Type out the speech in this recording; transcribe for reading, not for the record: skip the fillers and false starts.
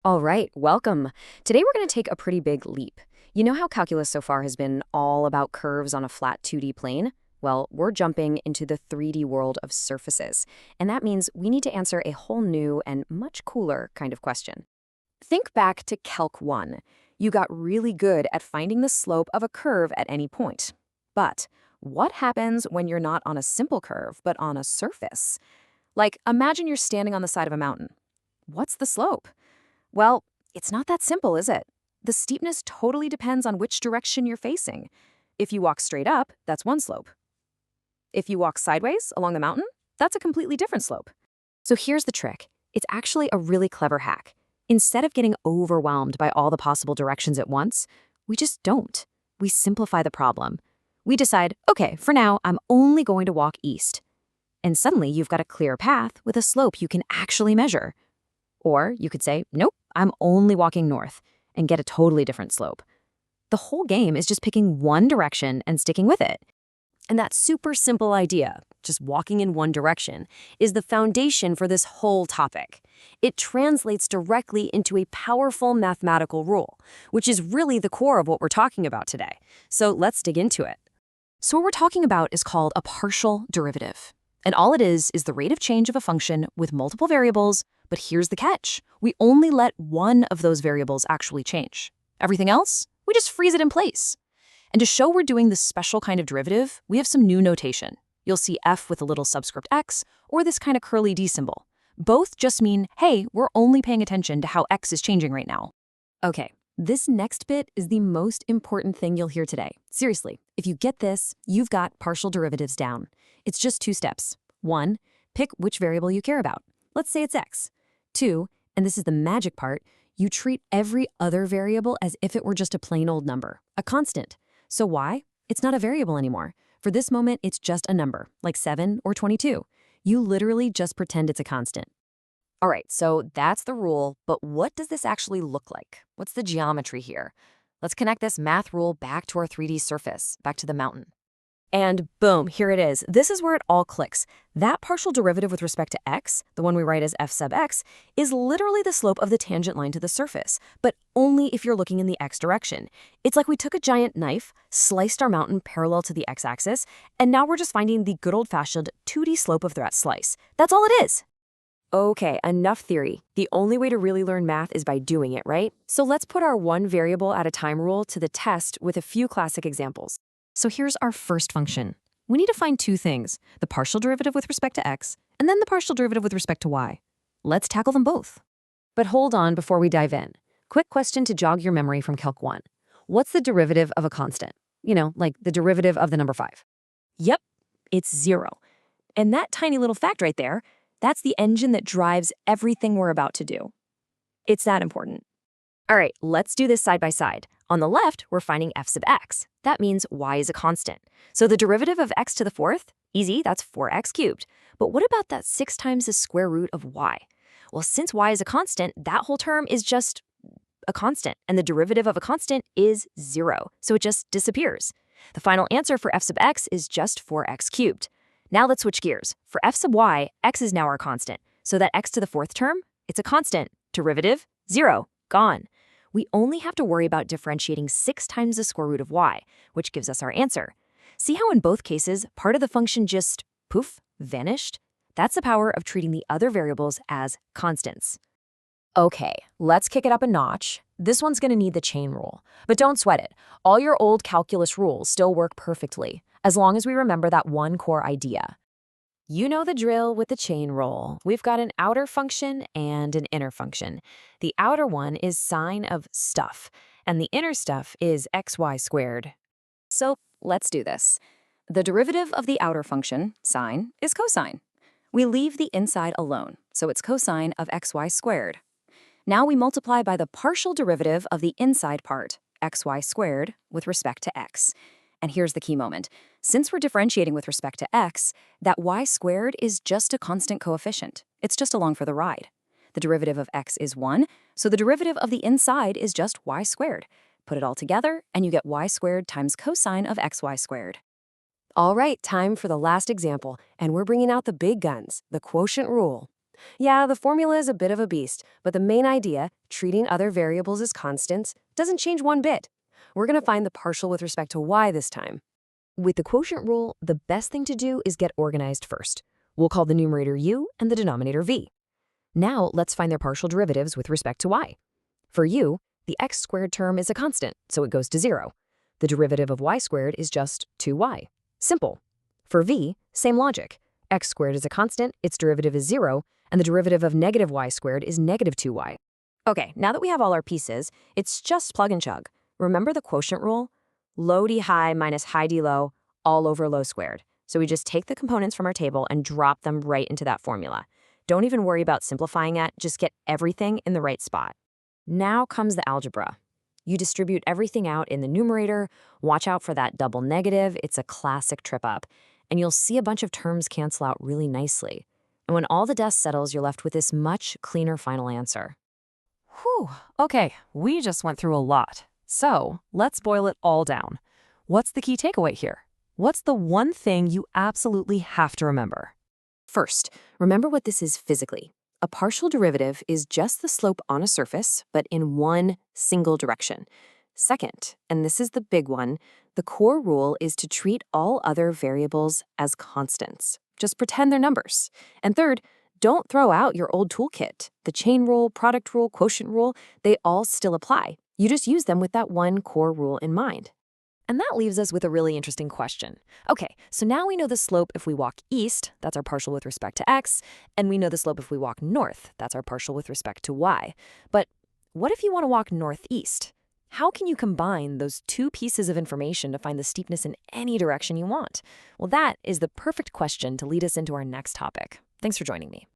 All right, welcome. Today we're going to take a pretty big leap. You know how calculus so far has been all about curves on a flat 2D plane? Well, we're jumping into the 3D world of surfaces, and that means we need to answer a whole new and much cooler kind of question. Think back to Calc 1. You got really good at finding the slope of a curve at any point. But what happens when you're not on a simple curve, but on a surface? Like, imagine you're standing on the side of a mountain. What's the slope? Well, it's not that simple, is it? The steepness totally depends on which direction you're facing. If you walk straight up, that's one slope. If you walk sideways along the mountain, that's a completely different slope. So here's the trick. It's actually a really clever hack. Instead of getting overwhelmed by all the possible directions at once, we just don't. We simplify the problem. We decide, okay, for now, I'm only going to walk east. And suddenly you've got a clear path with a slope you can actually measure. Or you could say, nope, I'm only walking north, and get a totally different slope. The whole game is just picking one direction and sticking with it. And that super simple idea, just walking in one direction, is the foundation for this whole topic. It translates directly into a powerful mathematical rule, which is really the core of what we're talking about today. So let's dig into it. So what we're talking about is called a partial derivative. And all it is the rate of change of a function with multiple variables, but here's the catch. We only let one of those variables actually change. Everything else, we just freeze it in place. And to show we're doing this special kind of derivative, we have some new notation. You'll see f with a little subscript x, or this kind of curly d symbol. Both just mean, hey, we're only paying attention to how x is changing right now. Okay, this next bit is the most important thing you'll hear today. Seriously, if you get this, you've got partial derivatives down. It's just two steps. 1, pick which variable you care about. Let's say it's x. 2, and this is the magic part, you treat every other variable as if it were just a plain old number, a constant. So why? It's not a variable anymore. For this moment, it's just a number, like 7 or 22. You literally just pretend it's a constant. All right, so that's the rule, but what does this actually look like? What's the geometry here? Let's connect this math rule back to our 3D surface, back to the mountain. And boom, here it is. This is where it all clicks. That partial derivative with respect to x, the one we write as f sub x, is literally the slope of the tangent line to the surface, but only if you're looking in the x direction. It's like we took a giant knife, sliced our mountain parallel to the x-axis, and now we're just finding the good old-fashioned 2D slope of that slice. That's all it is. Okay, enough theory. The only way to really learn math is by doing it, right? So let's put our one variable at a time rule to the test with a few classic examples. So here's our first function. We need to find two things, the partial derivative with respect to x, and then the partial derivative with respect to y. Let's tackle them both. But hold on before we dive in. Quick question to jog your memory from Calc 1. What's the derivative of a constant? You know, like the derivative of the number 5. Yep, it's 0. And that tiny little fact right there, that's the engine that drives everything we're about to do. It's that important. All right, let's do this side by side. On the left, we're finding f sub x. That means y is a constant. So the derivative of x to the fourth? Easy, that's 4x cubed. But what about that 6 times the square root of y? Well, since y is a constant, that whole term is just a constant, and the derivative of a constant is 0, so it just disappears. The final answer for f sub x is just 4x cubed. Now let's switch gears. For f sub y, x is now our constant. So that x to the fourth term, it's a constant. Derivative, 0, gone. We only have to worry about differentiating 6 times the square root of y, which gives us our answer. See how in both cases, part of the function just, poof, vanished? That's the power of treating the other variables as constants. Okay, let's kick it up a notch. This one's going to need the chain rule. But don't sweat it. All your old calculus rules still work perfectly, as long as we remember that one core idea. You know the drill with the chain rule. We've got an outer function and an inner function. The outer one is sine of stuff, and the inner stuff is xy squared. So let's do this. The derivative of the outer function, sine, is cosine. We leave the inside alone, so it's cosine of xy squared. Now we multiply by the partial derivative of the inside part, xy squared, with respect to x. And here's the key moment. Since we're differentiating with respect to x, that y squared is just a constant coefficient. It's just along for the ride. The derivative of x is 1, so the derivative of the inside is just y squared. Put it all together, and you get y squared times cosine of xy squared. All right, time for the last example, and we're bringing out the big guns, the quotient rule. Yeah, the formula is a bit of a beast, but the main idea, treating other variables as constants, doesn't change one bit. We're going to find the partial with respect to y this time. With the quotient rule, the best thing to do is get organized first. We'll call the numerator u and the denominator v. Now let's find their partial derivatives with respect to y. For u, the x squared term is a constant, so it goes to 0. The derivative of y squared is just 2y. Simple. For v, same logic. X squared is a constant, its derivative is 0, and the derivative of negative y squared is negative 2y. Okay, now that we have all our pieces, it's just plug and chug. Remember the quotient rule? Low d high minus high d low, all over low squared. So we just take the components from our table and drop them right into that formula. Don't even worry about simplifying it, just get everything in the right spot. Now comes the algebra. You distribute everything out in the numerator, watch out for that double negative, it's a classic trip up, and you'll see a bunch of terms cancel out really nicely. And when all the dust settles, you're left with this much cleaner final answer. Whew, okay, we just went through a lot. So let's boil it all down. What's the key takeaway here? What's the one thing you absolutely have to remember? First, remember what this is physically. A partial derivative is just the slope on a surface, but in one single direction. Second, and this is the big one, the core rule is to treat all other variables as constants. Just pretend they're numbers. And third, don't throw out your old toolkit. The chain rule, product rule, quotient rule, they all still apply. You just use them with that one core rule in mind. And that leaves us with a really interesting question. Okay, so now we know the slope if we walk east, that's our partial with respect to x, and we know the slope if we walk north, that's our partial with respect to y. But what if you want to walk northeast? How can you combine those two pieces of information to find the steepness in any direction you want? Well, that is the perfect question to lead us into our next topic. Thanks for joining me.